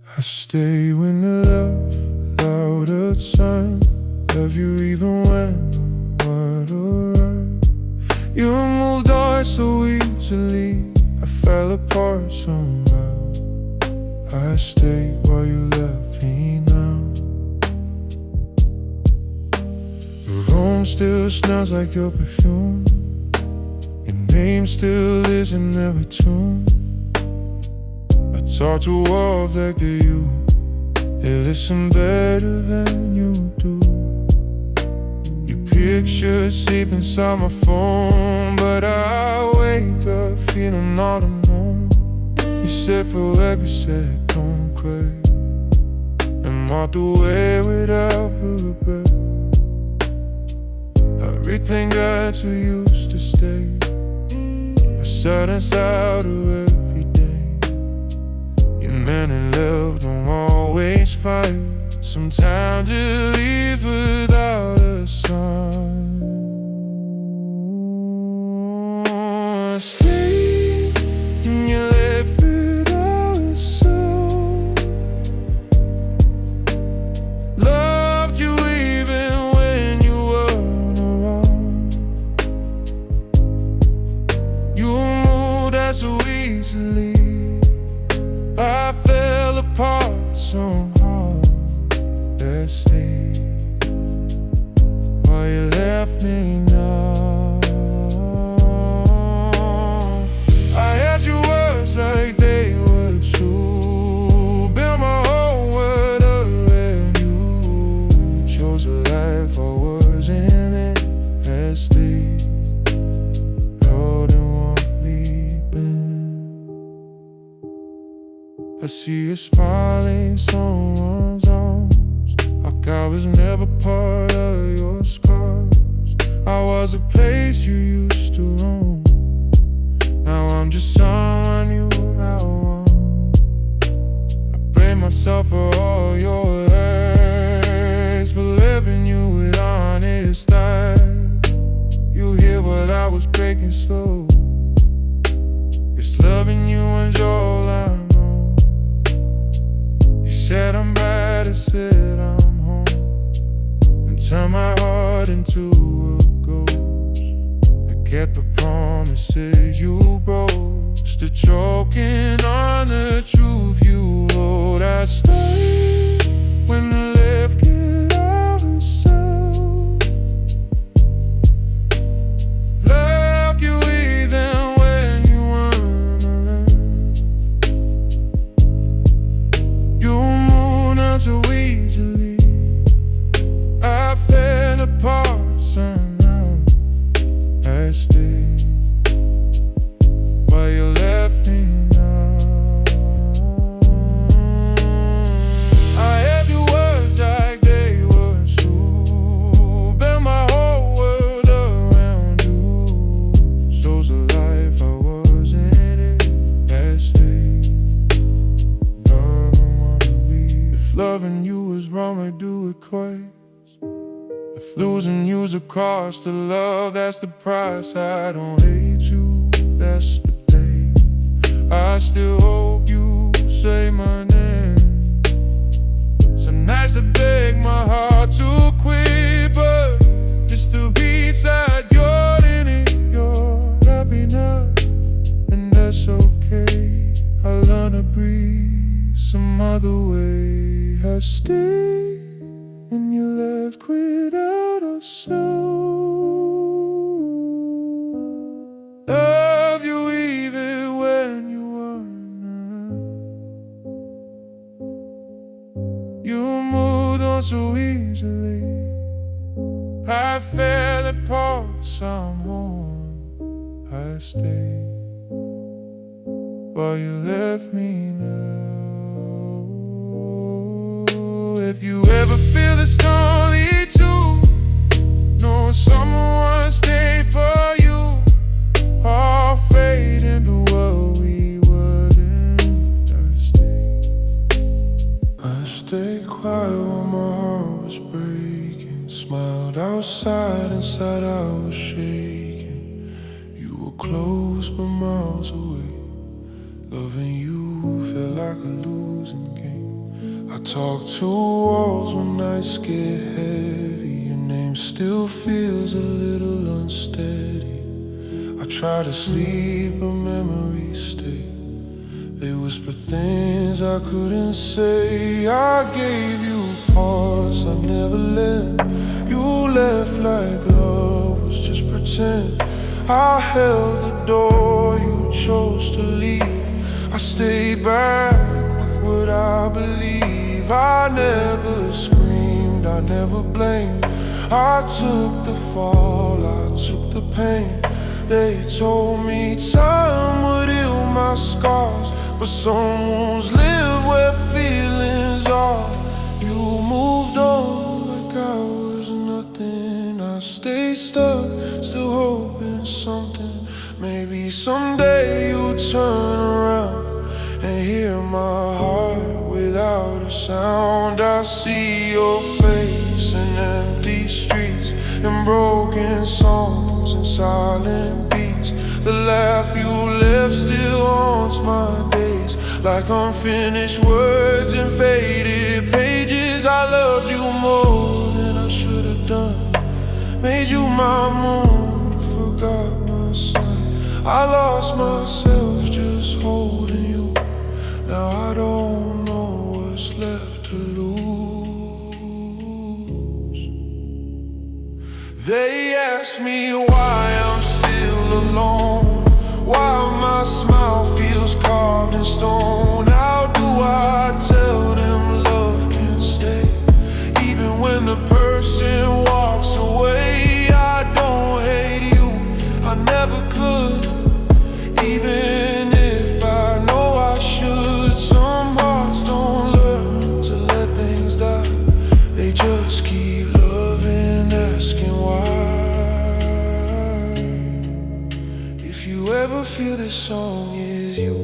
I stay when the love without a sign. Love you even when the world arrives. You moved on so easily, I fell apart somehow. I stayed while you left me now. The room still smells like your perfume. Your name still lives in every tune. I talk to walls like you. They listen better than you do. Your picture sleep inside my phone, but I wake up feeling all alone. You said forever, said don't cry, and walked away without regret. Everything got too used to stay. I silence out of every day. Your man and love don't always fight. Sometimes it leaves without a sign. Stay and you left without a soul. Loved you even when you weren't around. You moved out so easily, I fell apart somehow. Let's stay while you left me now. I had your words like they were true. Built my whole world around you. Chose a life I wasn't in. Let's stay. Lord, and won't leave in. I see you smiling someone's arms, like I was never part of your scars. I was a place you used to roam. Now I'm just someone you now want. I blame myself for all your hurts, for living you with honest eyes. You hear what I was breaking slow. It's loving you and all I know. You said I'm bad, I said I'm home, and turn my heart into a ghost. Forget the promises you broke. Still choking on the truth you wrote. I stay when the left get out of sight. Loved you even when you weren't around. You moved on so easily, I fell apart somehow. I stayed while you left me now. I had your words like they were true. Built my whole world around you. Chose a life I wasn't in. I stayed. Love, I wanna leave. If loving you was wrong, I'd do it twice. If losing you's a cost to love, that's the price. I don't hate you, that's the day. I still hope you say my name. So nice to beg my heart to quit, but it still beats at your limit. You're happy now, and that's okay. I learn to breathe some other way. I stay, and you left without a soul. Love you even when you weren't around. You moved on so easily, I fell apart somehow. I stayed while you left me now. If you ever feel it's lonely too, know someone stay for you. All fade in the world we were in. I stayed quiet when my heart was breaking. Smiled outside, inside I was shaking. You were close but miles away. Loving you felt like a losing game. talk to walls when nights get heavy. Your name still feels a little unsteady. I try to sleep, but memories stay. They whisper things I couldn't say. I gave you parts I never lent. You left like love was just pretend. I held the door, you chose to leave. I stayed back with what I believe. I never screamed, I never blamed. I took the fall, I took the pain. They told me time would heal my scars, but some wounds live where feelings are. You moved on like I was nothing. I stay stuck, still hoping something. Maybe someday you'll turn around and hear my heart without a sound. I see your face in empty streets, in broken songs and silent beats. The laugh you left still haunts my days, like unfinished words and faded pages. I loved you more than I should have done. Made you my moon, forgot my sun. I lost myself just holding you. Now I don't know what's left to lose. They asked me why I'm still alone, why my smile feels carved in stone. How do I tell them love can stay, even when the person walks away? I don't hate you, I never could, even if I know I should. Some hearts don't learn to let things die. They just keep loving, asking why. If you ever feel this song is you,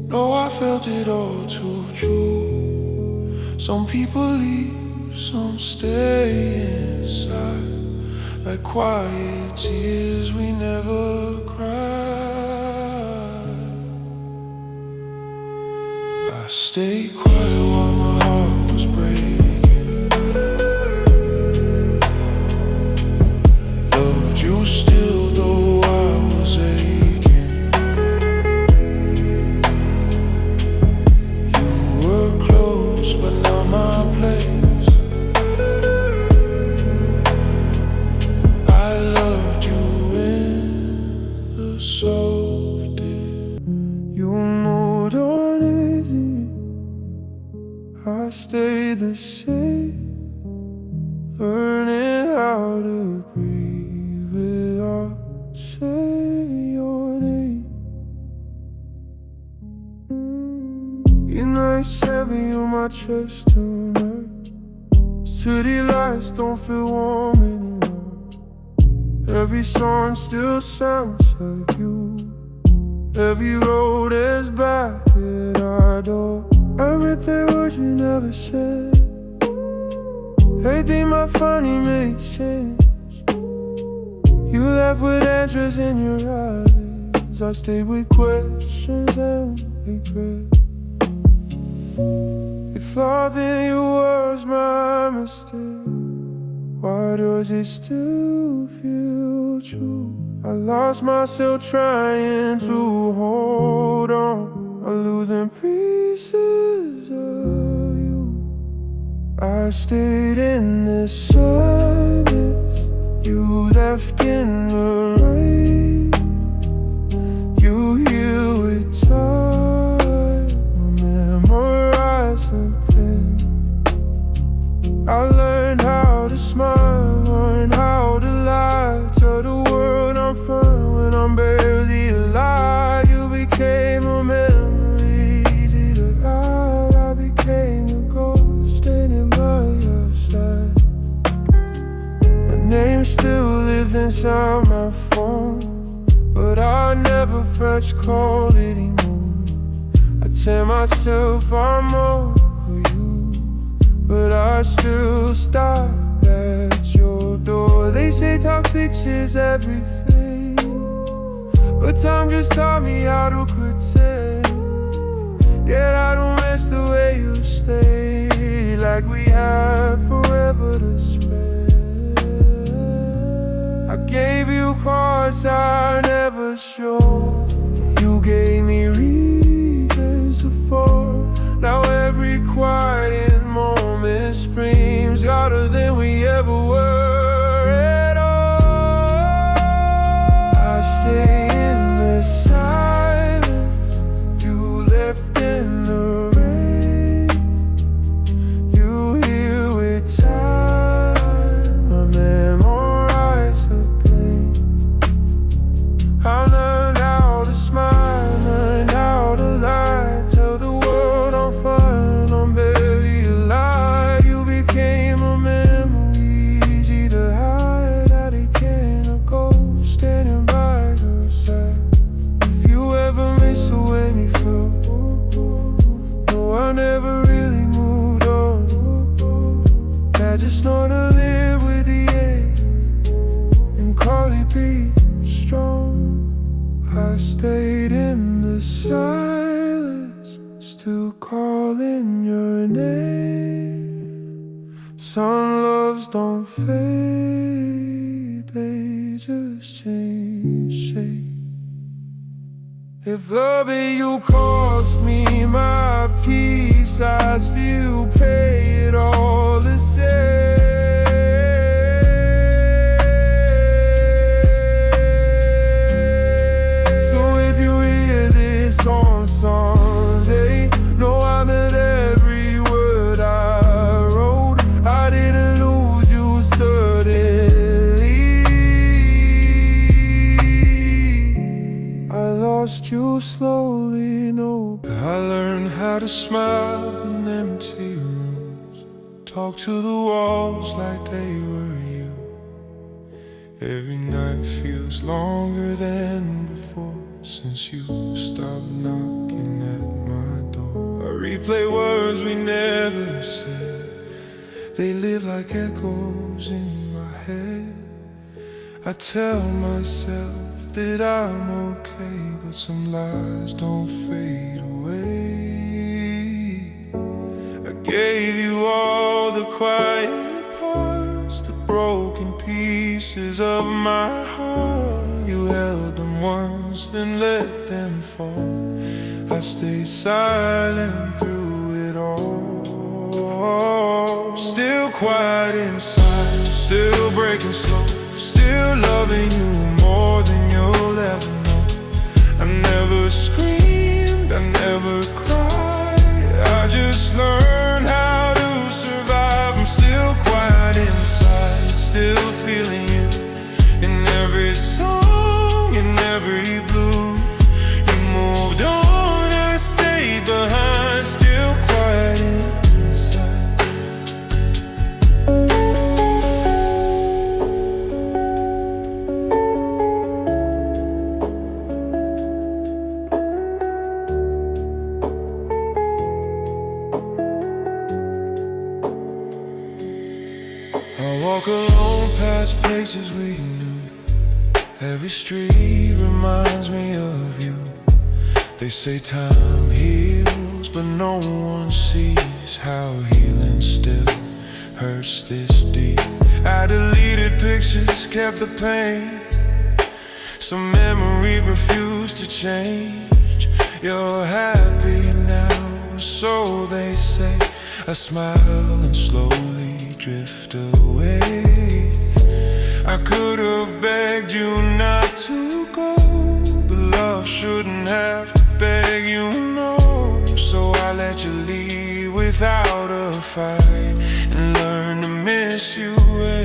know I felt it all too true. Some people leave, some stay inside, like quiet tears we never cried. I stayed quiet while my heart was breaking. Loved you still though I was aching. You were close but not my place. I loved you in the softest. You moved on easy, I stayed the same, learning how to breathe without saying your name. Your night's heavy on my chest tonight. City lights don't feel warm anymore. Every song still sounds like you. Every road is back at our door. I read the words you never said. Everything might finally make sense. You left with answers in your eyes. I stayed with questions and regret. If loving you was my mistake, why does it still feel true? I lost myself trying to hold on. I'm losing pieces of you. I stayed in this silence you left in the rain. You heal with time, memorize something. I learned how to smile, learned how to lie. Tell the world I'm fine when I'm barely alive. You became a memory, easy to hide. I became a ghost standing by your side. My name still lives inside my phone, but I never press call anymore. I tell myself I'm over you, but I still stop at your door. They say talk fixes everything, but time just taught me how to pretend. Yet I don't miss the way you stay. like we had forever to spend. I gave you cards I never showed. You gave me reasons to fall. Now every quiet moment screams louder than we ever were at all. I stay in the silence, you left in the rain. You hear with time, I memorize the pain. I learned how to smile, learned how to lie, tell the world I'm fine, I'm barely alive. You became a memory, easy to hide. I became a ghost standing by your side. If you ever miss the way me feel, no, I never really moved on. I just know to live with the ache and call it being strong. I stayed in the silence, still calling your name. Some loves don't fade, they just change shape. If loving you cost me my peace, I'd still pay it all the same. On Sunday, no, I meant every word I wrote. I didn't lose you suddenly, I lost you slowly, no. I learned how to smile in empty rooms, talk to the walls like they were you. Every night feels longer than before since you stopped knocking at my door. I replay words we never said, they live like echoes in my head. I tell myself that I'm okay, but some lies don't fade away. I gave you all the quiet parts, the broken pieces of my heart. You held them once, then let them fall. I stayed silent through it all. Still quiet inside, still breaking slow, still loving you more than you'll ever know. I never screamed, I never cried, I just learned how to survive. I'm still quiet inside, still feeling you in every song, in every blue. You moved on, I stayed behind, still quiet inside. I walk alone past places we knew. Every street reminds me of you. They say time heals, but no one sees how healing still hurts this deep. I deleted pictures, kept the pain. Some memories refuse to change. You're happy now, so they say. I smile and slowly drift away. I could have begged you not to go, but love shouldn't have to beg you, no. So I let you leave without a fight, and learn to miss you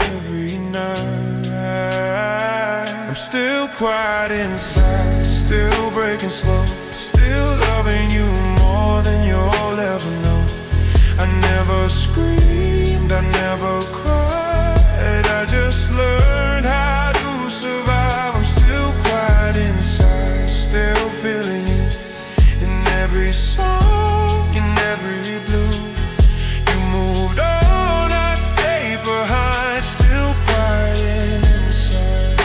every night. I'm still quiet inside, still breaking slow, still loving you more than you'll ever know. I never screamed, I never cried, I just learned how to survive. I'm still quiet inside, still feeling you in every song, in every blue. You moved on, I stayed behind, still quiet inside.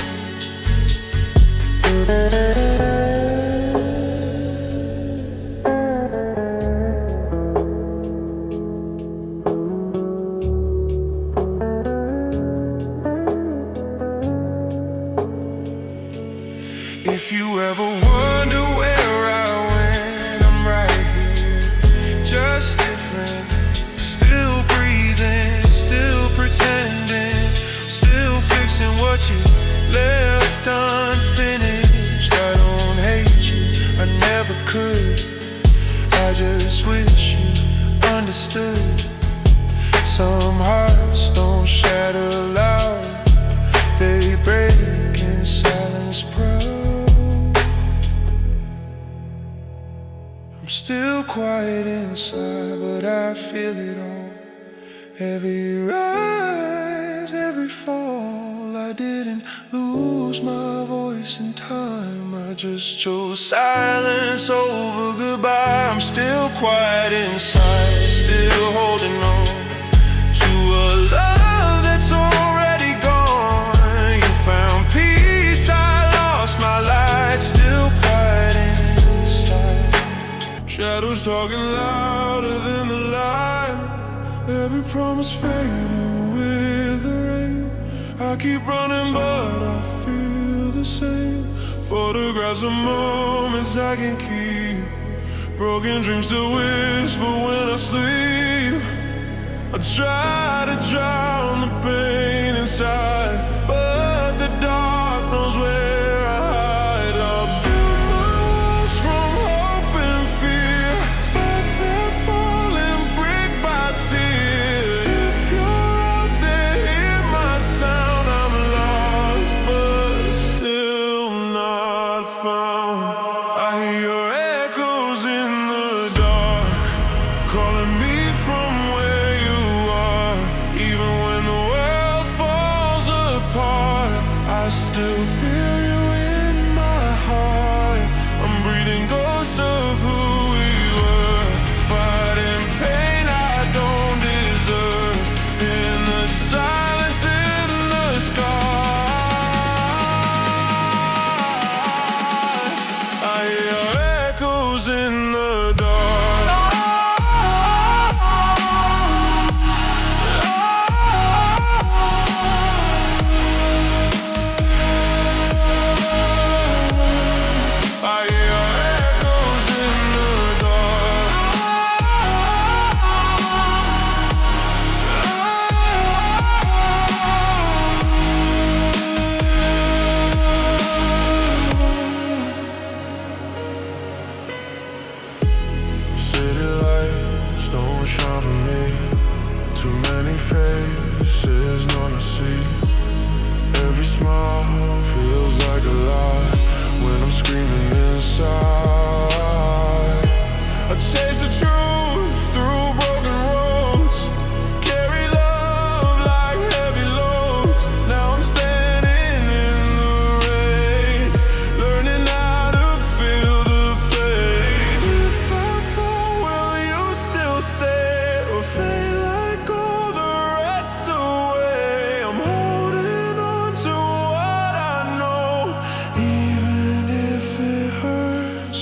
understood. Some hearts don't shatter loud, they break in silence proud. I'm still quiet inside, but I feel it all. Every rise, every fall. I didn't lose my voice in time, I just chose silence over goodbye. I'm still quiet inside, still holding on to a love that's already gone. You found peace, I lost my light. Still quiet inside. Shadows talking louder than the light. Every promise fading with the rain. I keep running but I feel the same. Photographs of moments I can keep. Broken dreams to whisper when I sleep. I try to drown the pain inside, but the dark knows where I hide. I'll build my walls from hope and fear, but they're falling brick by tear. If you're out there, hear my sound. I'm lost, but still not found. I hear your echoes in the dark, calling me from where you are. Even when the world falls apart, I still feel you in my heart. I'm breathing ghosts of who we were, fighting pain I don't deserve. In the silence, in the skies, I hear your echoes in the dark. I hear your echoes in the City lights don't shine for me. Too many faces, none to see. Every smile feels like a lie when I'm screaming inside. I chase the truth through broken roads, carry love like heavy loads. Now I'm standing in the rain, learning how to feel the pain. If I fall, will you still stay, or fade like all the rest away? I'm holding on to what I know, even if it hurts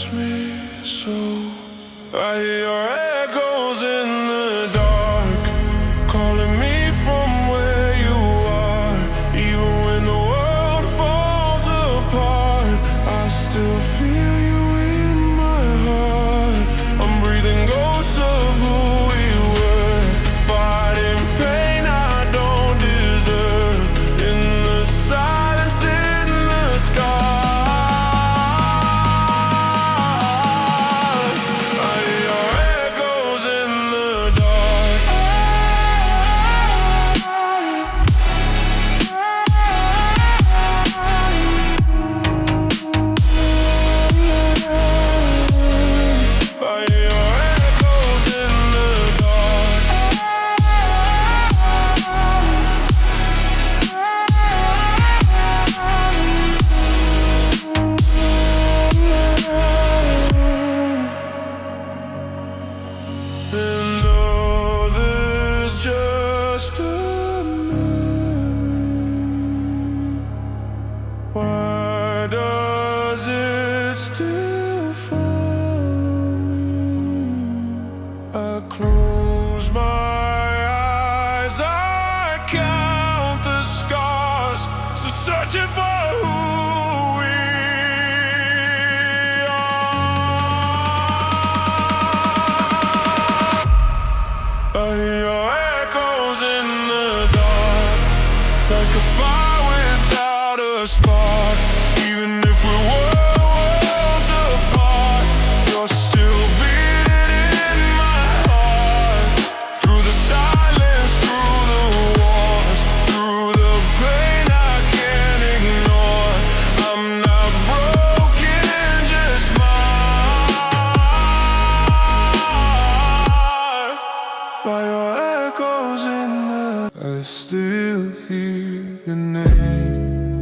by your echoes in the I still hear your name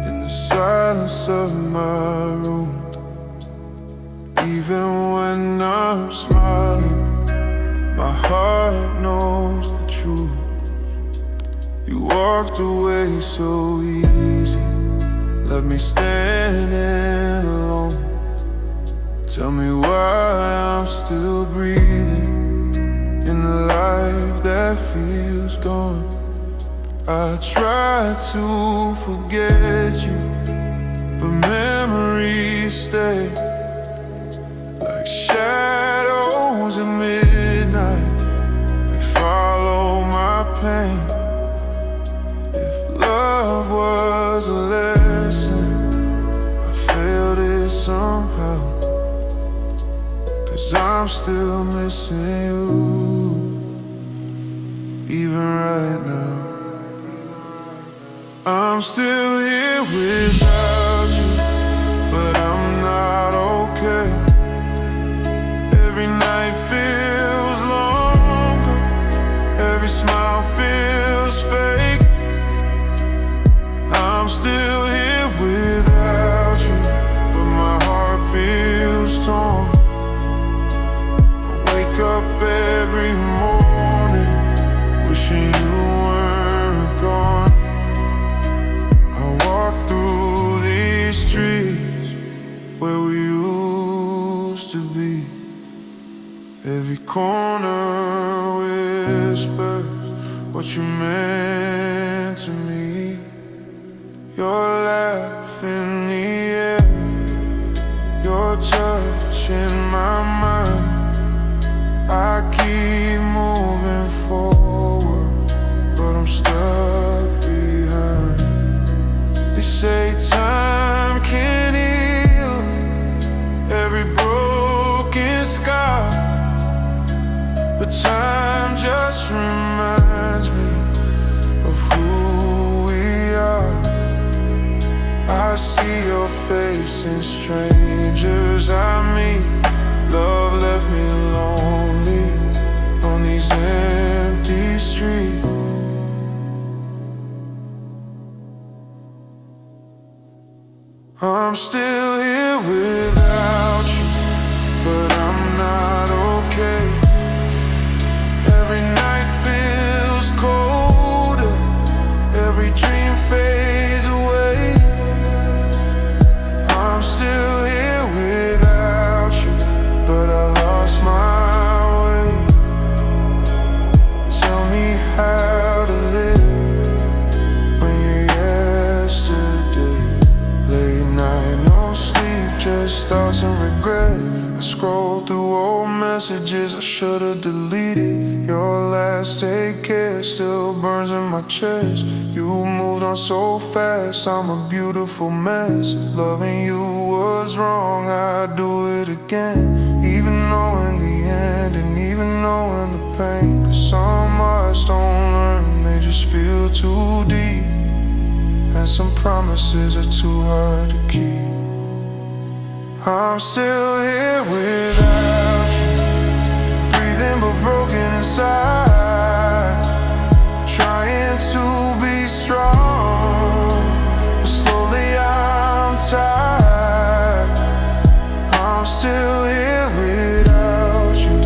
in the silence of my room. Even when I'm smiling, my heart knows the truth. You walked away so easy, left me standing alone. Tell me why I'm still breathing in the life that feels gone. I try to forget you, but memories stay like shadows at midnight. They follow my pain. If love was a lesson, I failed it somehow, 'cause I'm still missing you, even right now. I'm still here without you, but I'm not okay. Every night feels longer, every smile feels fake. I'm still here without you, but my heart feels torn. I wake up every morning wishing you weren't gone. I walk through these streets where we used to be. Every corner whispers what you meant to me. Your laugh in the air, your touch in my mind. I keep moving forward, but I'm stuck behind. They say time can heal every broken scar, but time just reminds me of who we are. I see your face in strangers I meet. Love left me lonely on these empty streets. I'm still here without you, but I'm not okay. Every night feels colder, every dream fades away. I'm still here without you, but I lost my way. Tell me how to live when you're yesterday. Late night, no sleep, just thoughts and regret. I scroll through old messages I should've deleted. Your last take care still burns in my chest. You moved on so fast, I'm a beautiful mess. If loving you was wrong, I'd do it again. Even knowing the end and even knowing the pain, 'cause some hearts don't learn, they just feel too deep. And some promises are too hard to keep. I'm still here without you, breathing but broken inside. Trying to be strong, but slowly I'm tired. I'm still here without you,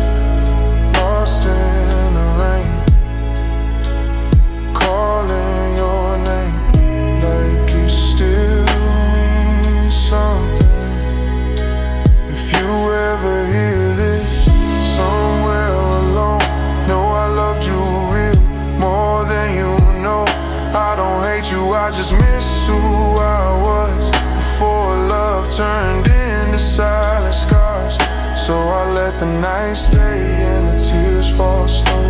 lost in the rain, calling your name like it still means something. If you ever hear this somewhere alone, know I loved you real, more than you know. I don't hate you, I just miss who I was before love turned into silent scars. So I let the night stay and the tears fall slow.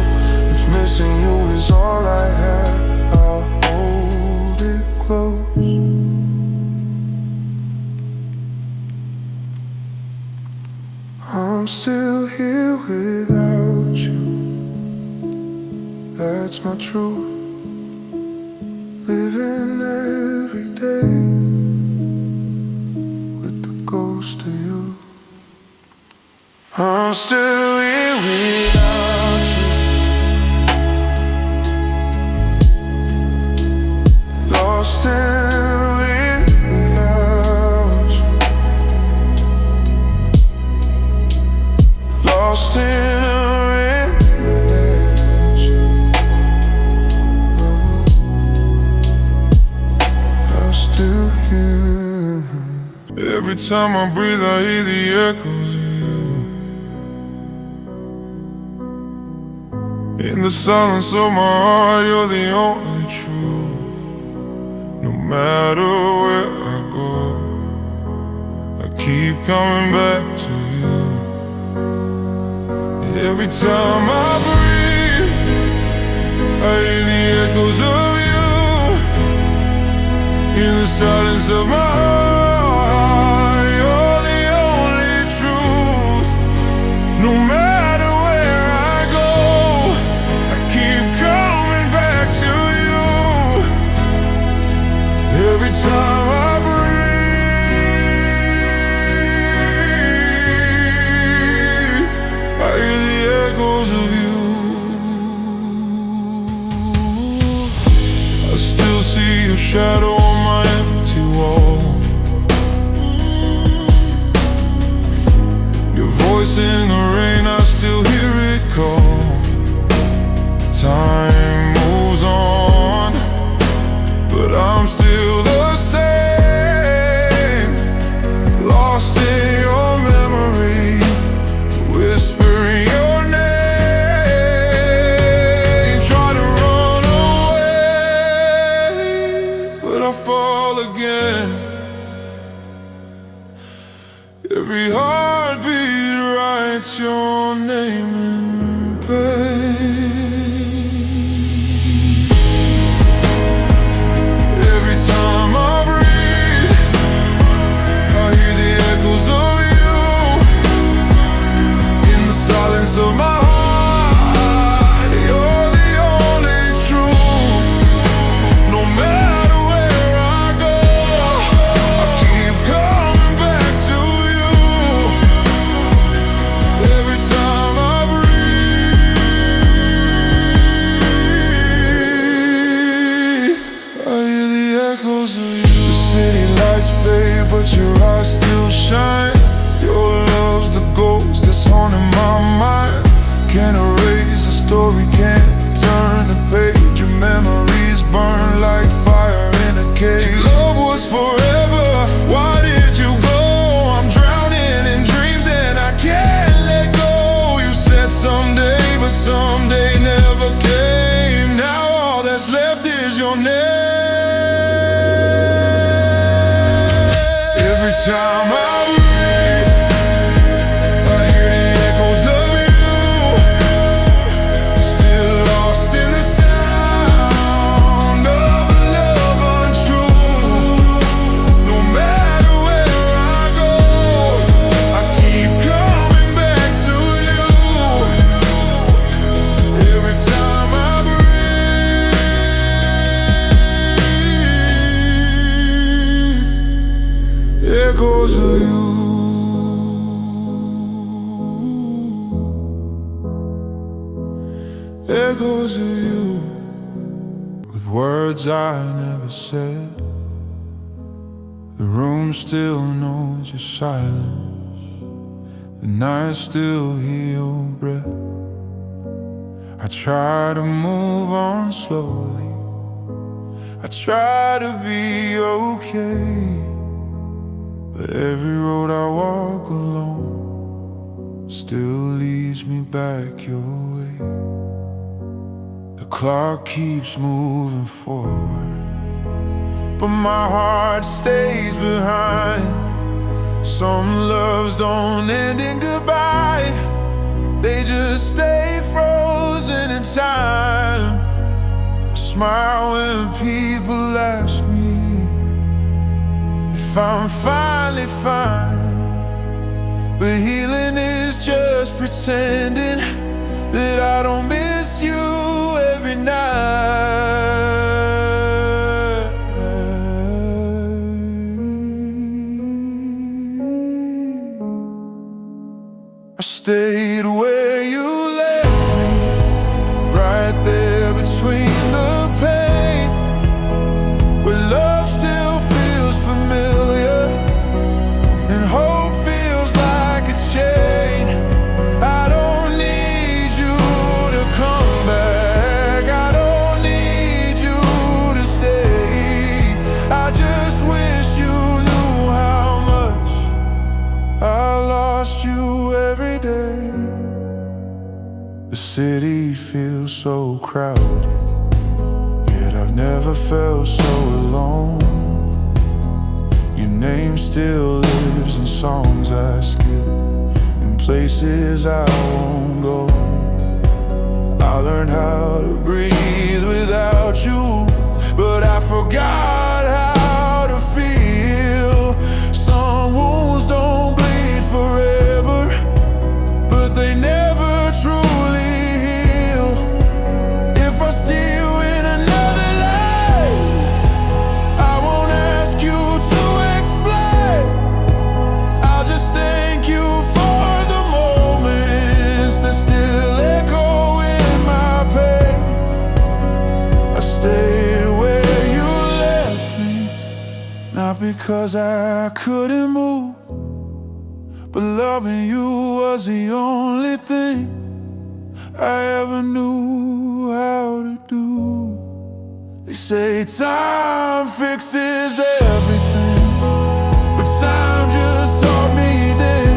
If missing you is all I have, I'll hold it close. I'm still here without you, that's my truth. Living every day with the ghost of you. I'm still here without you, time I breathe, I hear the echoes of you. In the silence of my heart, you're the only truth. No matter where I go, I keep coming back to you. Every time I breathe, I hear the echoes of you. In the silence of my heart, you're the only truth. No matter where I go, I keep coming back to you. Every time I breathe, I hear the echoes of you. I still see your shadow on my empty wall. Your voice in the rain, I still hear it call. Time moves on, but I'm still the same. Lost in your memory, whispering your name. Try to run away, but I fall again. Every heartbeat writes your name in pain. Every time I breathe, I hear the echoes of you. In the silence of my heart, you're the only truth. No matter where I go, I keep coming back to you. Every time I breathe, I hear the echoes of you. The city lights fade, but your eyes still shine. Your love's the ghost that's haunting my mind. Can't erase the story, can't turn the page. Your memories burn like fire in a cage. Love was forever, why did you go? I'm drowning in dreams and I can't let go. You said someday, but someday never came. Now all that's left is your name. Every time I breathe, I hear the echoes of you. Still lost in the sound of a love untrue. No matter where I go, I keep coming back to you. Every time I breathe, echoes of you. Echoes of you. With words I never said, the room still knows your silence. The night still hear your breath. I try to move on slowly, I try to be okay, but every road I walk alone still leads me back your way. The clock keeps moving forward, but my heart stays behind. Some loves don't end in goodbye, they just stay frozen in time. I smile when people ask me if I'm finally fine, but healing is just pretending that I don't miss you every night. I stayed where you left me, right there between the pain, where love still feels familiar and hope feels like a chain. I don't need you to city feels so crowded, yet I've never felt so alone. Your name still lives in songs I skip, in places I won't go. I learned how to breathe without you, but I forgot how to feel. Some wounds don't bleed forever, but they never truly heal. If I see you in another life, I won't ask you to explain. I'll just thank you for the moments that still echo in my pain. I stayed where you left me, not because I couldn't move, but loving you was the only thing I ever knew how to do. They say time fixes everything, but time just taught me then.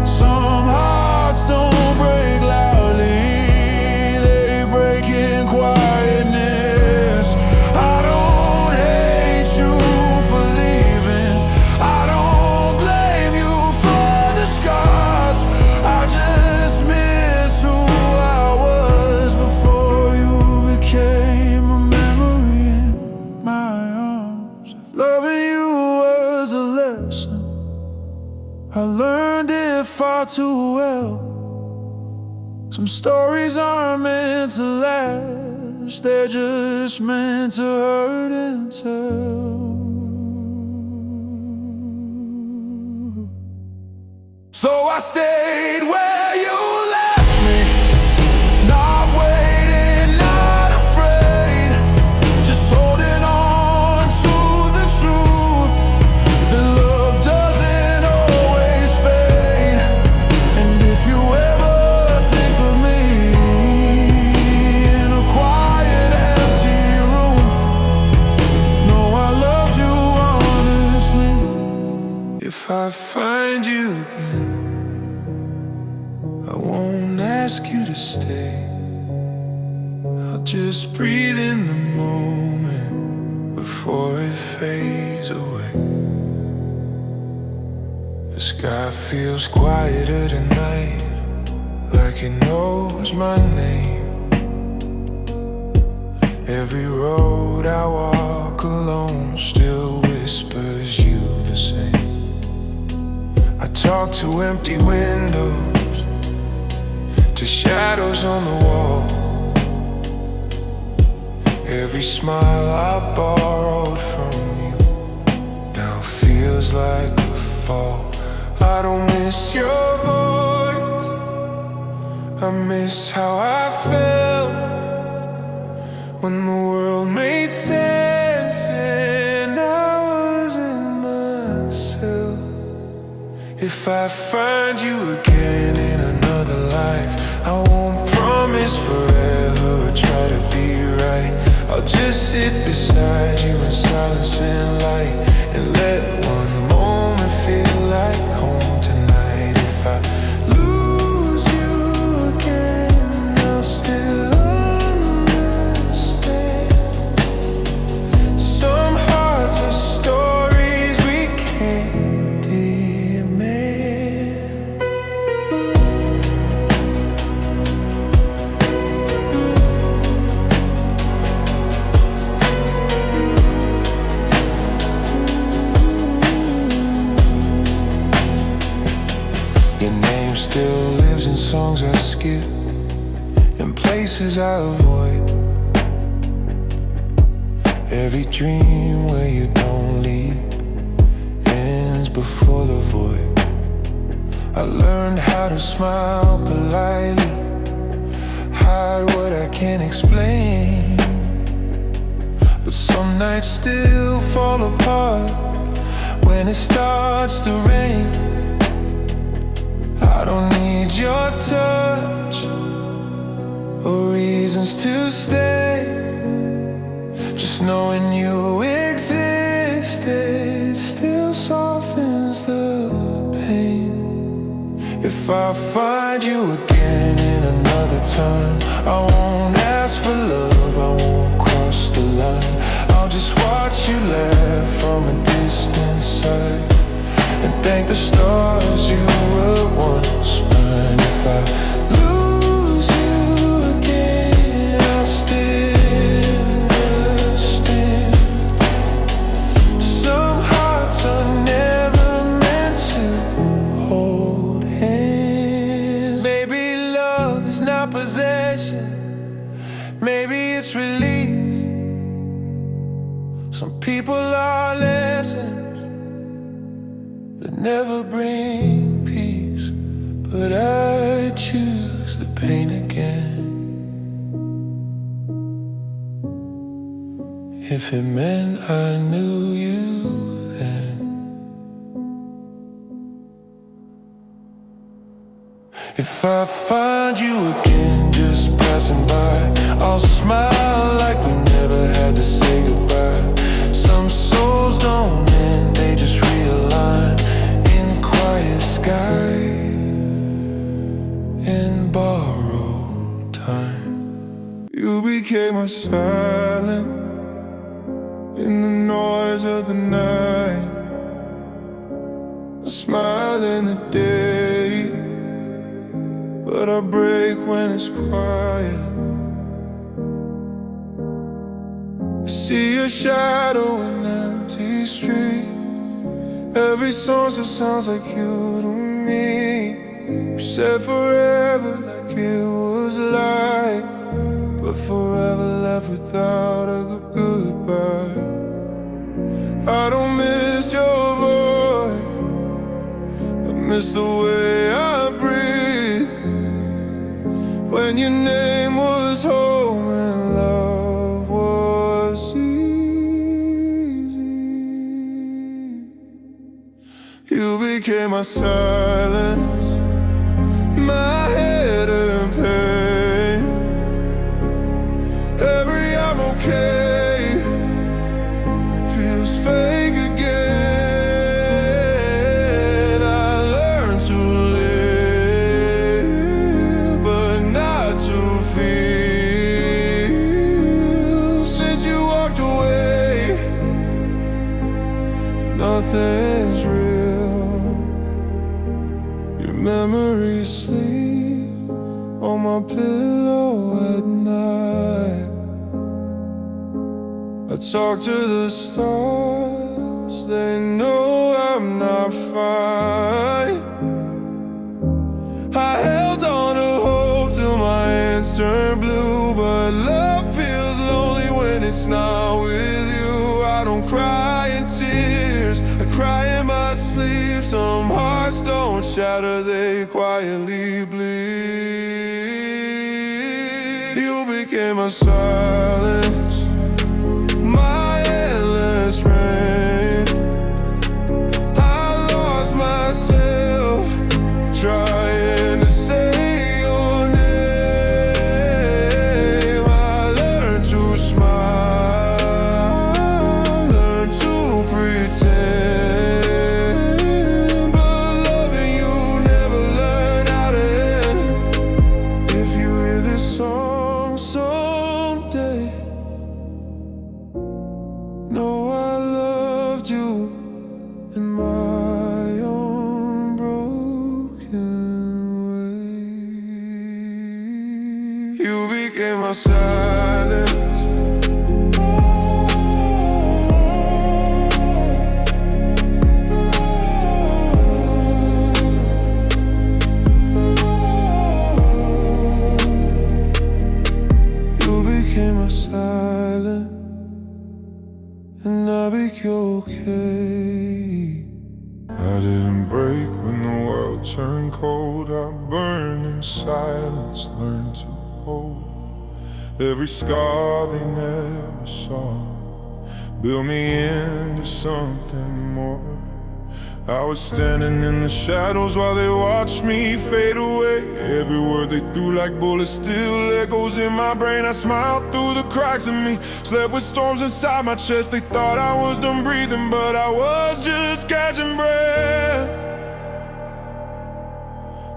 Some hearts don't break loudly, they break in quietness. I don't hate you for leaving, I don't blame you for the scars. I just miss who I was before you became a memory in my arms. If loving you was a lesson, I learned it far too well. Some stories aren't meant to last, they're just meant to hurt and tell. So I stayed where you left me, not waiting, not afraid, just holding on to the truth that love doesn't always fade. And if you ever think of me in a quiet, empty room, know I loved you honestly. If I find you again, I won't ask you to stay. I'll just breathe in the moment before it fades away. The sky feels quieter tonight, like it knows my name. Every road I walk alone still whispers you the same. I talk to empty windows, to shadows on the wall. Every smile I borrowed from you now feels like a fall. I don't miss your voice, I miss how I felt when the world made sense and I wasn't myself. If I find you again in another life, I won't promise forever or try to be right. I'll just sit beside you in silence and light, and let one moment feel like home tonight. If I lose you again, I'll still understand. Some hearts are stories we can't demand. Your name still lives in songs I skip, in places I avoid. Every dream where you don't leave ends before the void. I learned how to smile politely, hide what I can't explain. But some nights still fall apart when it starts to rain. I don't need your touch or reasons to stay. Just knowing you existed still softens the pain. If I find you again in another isolation. Maybe it's release. Some people are lessons that never bring peace, but I choose the pain again. If it meant I knew you then. If I find you again just passing by, I'll smile like we never had to say goodbye. Some souls don't end, they just realign in quiet sky, in borrowed time. You became a silence in the noise of the night, a smile in the day, but I break when it's quiet. I see your shadow in empty street. Every song still sounds like you to me. You said forever like it was like, but forever left without a goodbye. I don't miss your voice, I miss the way I breathe. When your name was home and love was easy. You became my silence, my head in pain. Every I'm okay feels fake again. I learned to live, but not to feel. Since you walked away, nothing's real. Your memories sleep on my pillow at night. I talk to the stars, they know I'm not fine. I held on to hope till my hands turn blue, but love feels lonely when it's not with you. I don't cry in tears, I cry in my sleep. Some hearts don't shatter, they quietly bleed. You became a silence, my endless rain. I lost myself trying to say your name. I learned to smile, learned to pretend, but loving you never learned how to end. If you hear this song someday, know I loved you in my own broken way. You became my silence. You became my silence, and I'll be okay. I didn't break when the world turned cold. I burned in silence, learned to hold every scar they never saw, built me into something more. I was standing in the shadows while they watched me fade away. Every word they threw like bullets still echoes in my brain. I smiled through the cracks in me, slept with storms inside my chest. They thought I was done breathing, but I was just catching breath.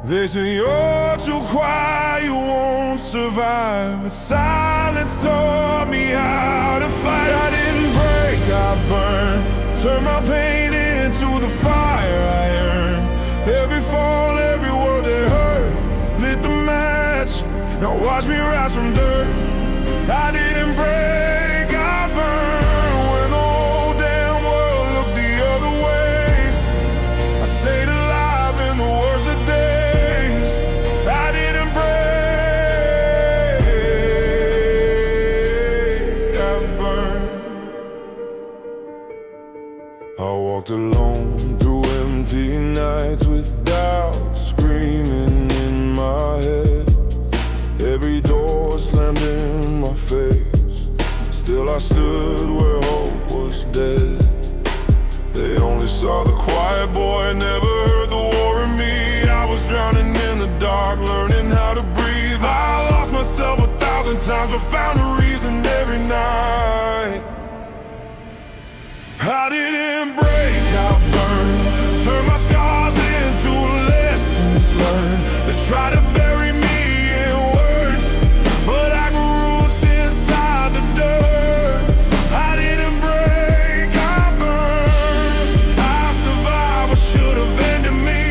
They say you're too quiet, you won't survive, but silence taught me how to fight. I didn't break, I burned, turned my pain into the fire I earned. Every fall, every word that hurt, lit the match. Now watch me rise from dirt. I didn't break, I burned. When the whole damn world looked the other way, I stayed alive in the worst of days. I didn't break. walked alone through empty nights with doubt screaming in my head. Every door slammed in my face. Still I stood where hope was dead. They only saw the quiet boy, never heard the war in me. I was drowning in the dark, learning how to breathe. I lost myself 1,000 times, but found a reason every night. I didn't break, I burned. Turned my scars into lessons learned. They tried to bury me in words, but I grew roots inside the dirt. I didn't break, I burned. I survived what should have ended me.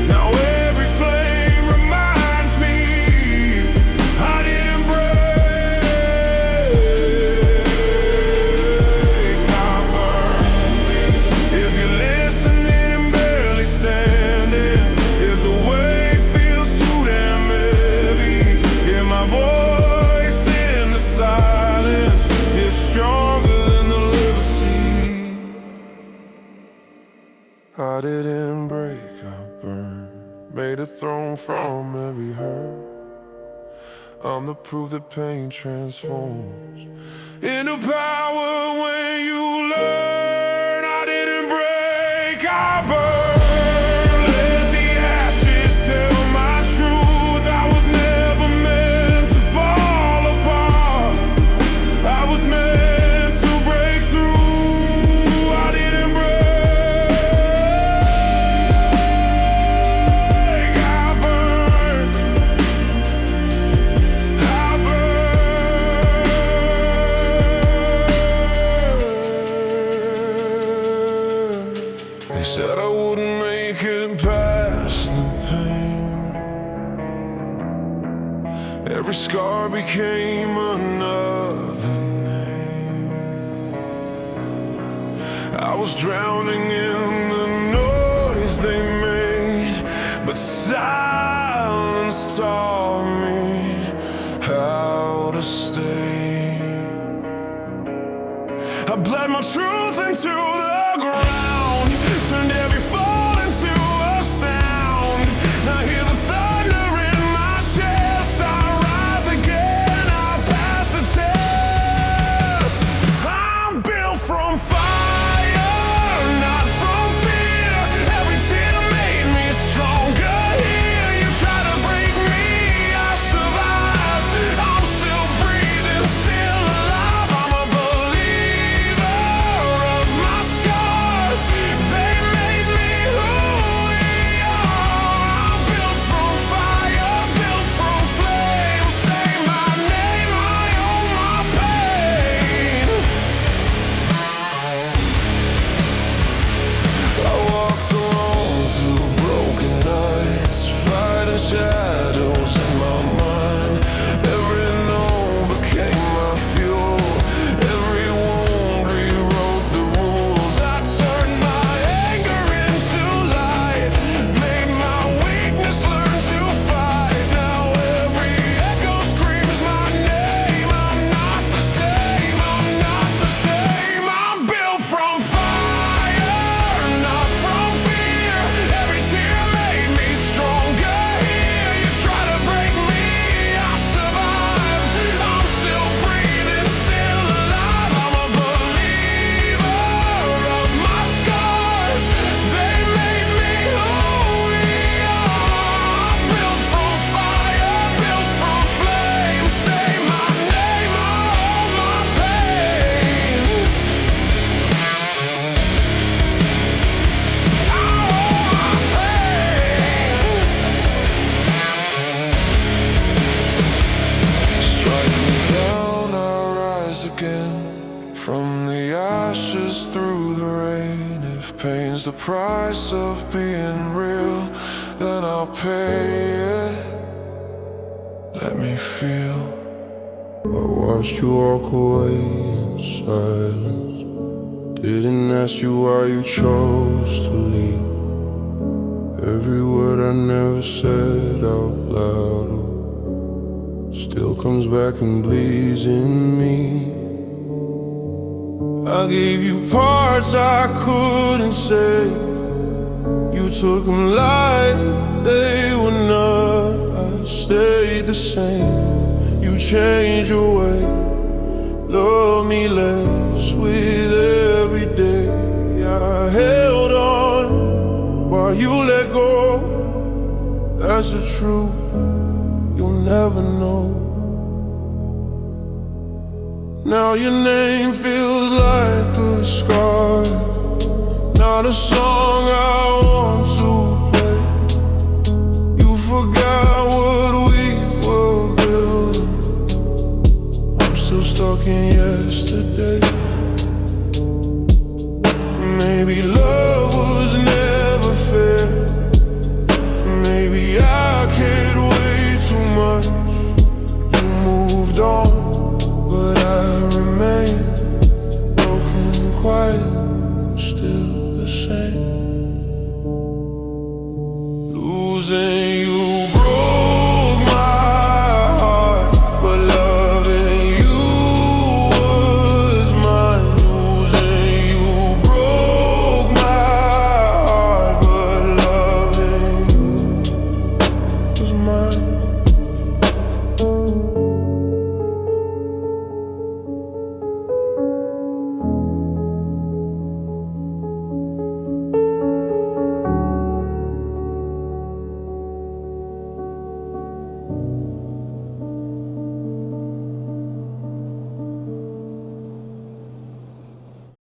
Now every flame reminds me I didn't break, I burned. If you're listening and barely standing, if the weight feels too damn heavy, hear my voice in the silence. It's stronger than the river sea. I didn't break, I burned. Made a throne from every hurt. I'm the proof that pain transforms into power when you learn. I didn't break, I burned. Let the ashes tell my truth. I was never meant to fall apart. I was meant to break through. I didn't break, I burned. I burned. They said I wouldn't make it past the pain. Every scar became another name. I was drowning in the noise they made, but silence taught me how to stay. I bled my truth into the ground, turned every fall into a sound. Now hear the thunder in my chest. I rise again, I pass the test. I'm built from fire, not from fear. Every tear made me stronger here. You try to break me, I survive. I'm still breathing, still alive. I'm a believer of my scars. They made me who we are. I'm built from fire, built from flame. Say my name, I own my pain. I walked alone through broken nights, fighting shadows in my mind. Every no became my fuel. Every wound rewrote the rules. I turned my anger into light, made my weakness learn to fight. Now every echo screams my name. I'm not the same, I'm not the same. I'm built from fire, not from fear. Every tear made me stronger here. You try to break me, I survived. I'm still breathing, still alive. I'm a believer of my scars. They made me who we are. I'm built from fire, built from flame. Say my name, I own my pain. I own my pain. Strike me down, I'll rise again. From the ashes through the rain. If pain's the price of being real, then I'll pay it. Let me feel. I watched you walk away in silence. Didn't ask you why you chose to leave. Every word I never said out loud still comes back and bleeds in me. I gave you parts I couldn't say. You took them like they were not. I stayed the same. You changed your way. Love me less with every day. I held on while you let go. That's the truth, you'll never know. Now your name feels like a scar, not a song I want to play. You forgot what we were building. I'm still stuck in yesterday. Maybe love was never fair. Maybe I cared way too much. You moved on.